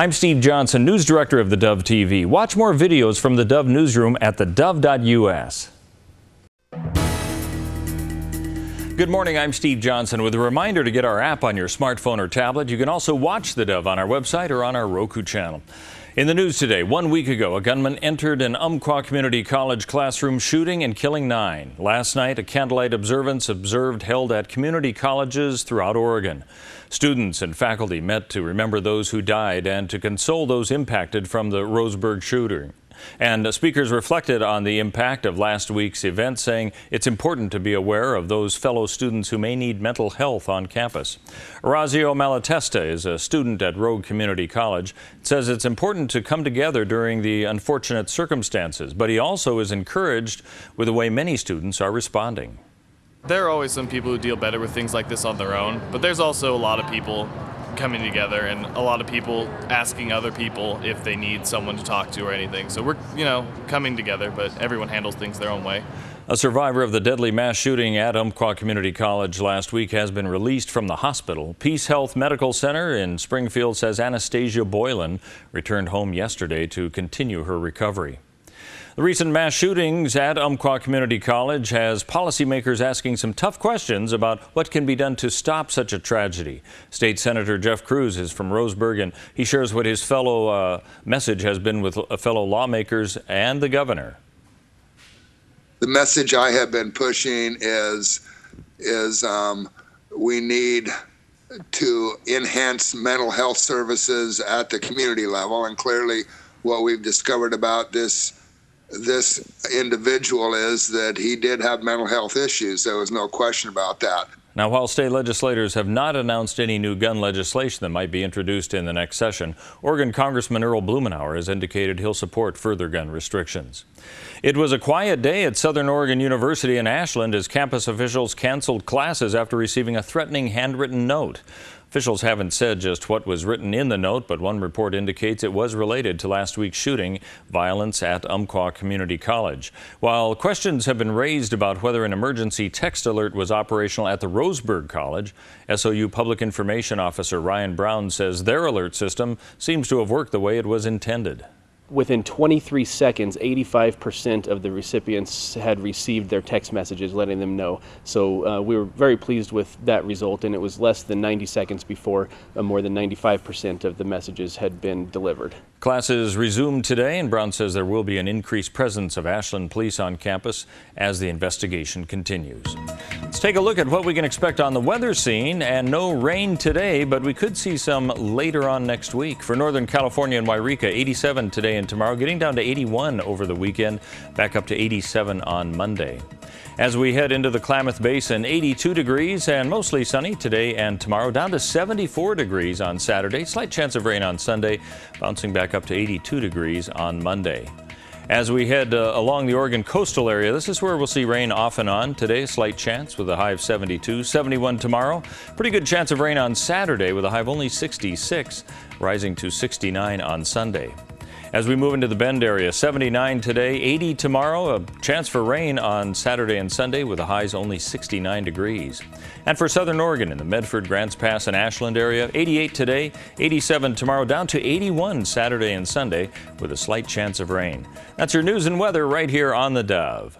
I'm Steve Johnson, News Director of theDove TV. Watch more videos from the Dove Newsroom at theDove.us. Good morning, I'm Steve Johnson with a reminder to get our app on your smartphone or tablet. You can also watch the Dove on our website or on our Roku channel. In the news today, 1 week ago, a gunman entered an Umpqua Community College classroom shooting and killing 9. Last night, a candlelight observance held at community colleges throughout Oregon. Students and faculty met to remember those who died and to console those impacted from the Roseburg shooting. And speakers reflected on the impact of last week's event, saying it's important to be aware of those fellow students who may need mental health on campus. Orazio Malatesta is a student at Rogue Community College. Says it's important to come together during the unfortunate circumstances, but he also is encouraged with the way many students are responding. There are always some people who deal better with things like this on their own, but there's also a lot of people coming together and a lot of people asking other people if they need someone to talk to or anything. So we're, coming together, but everyone handles things their own way. A survivor of the deadly mass shooting at Umpqua Community College last week has been released from the hospital. Peace Health Medical Center in Springfield says Anastasia Boylan returned home yesterday to continue her recovery. The recent mass shootings at Umpqua Community College has policymakers asking some tough questions about what can be done to stop such a tragedy. State Senator Jeff Cruz is from Roseburg, and he shares what his message has been with fellow lawmakers and the governor. The message I have been pushing is we need to enhance mental health services at the community level, and clearly what we've discovered about this individual is that he did have mental health issues. There was no question about that. Now, while state legislators have not announced any new gun legislation that might be introduced in the next session, Oregon Congressman Earl Blumenauer has indicated he'll support further gun restrictions. It was a quiet day at Southern Oregon University in Ashland as campus officials canceled classes after receiving a threatening handwritten note. Officials haven't said just what was written in the note, but one report indicates it was related to last week's shooting, violence at Umpqua Community College. While questions have been raised about whether an emergency text alert was operational at the Roseburg College, SOU Public Information Officer Ryan Brown says their alert system seems to have worked the way it was intended. Within 23 seconds, 85% of the recipients had received their text messages letting them know. So we were very pleased with that result, and it was less than 90 seconds before more than 95% of the messages had been delivered. Classes resumed today, and Brown says there will be an increased presence of Ashland police on campus as the investigation continues. Let's take a look at what we can expect on the weather scene. And no rain today, but we could see some later on next week. For Northern California and Wairika, 87 today and tomorrow, getting down to 81 over the weekend, back up to 87 on Monday. As we head into the Klamath Basin, 82 degrees and mostly sunny today and tomorrow, down to 74 degrees on Saturday. Slight chance of rain on Sunday, bouncing back up to 82 degrees on Monday. As we head along the Oregon coastal area, this is where we'll see rain off and on. Today, slight chance with a high of 72, 71 tomorrow. Pretty good chance of rain on Saturday with a high of only 66, rising to 69 on Sunday. As we move into the Bend area, 79 today, 80 tomorrow, a chance for rain on Saturday and Sunday with the highs only 69 degrees. And for Southern Oregon in the Medford, Grants Pass, and Ashland area, 88 today, 87 tomorrow, down to 81 Saturday and Sunday with a slight chance of rain. That's your news and weather right here on the Dove.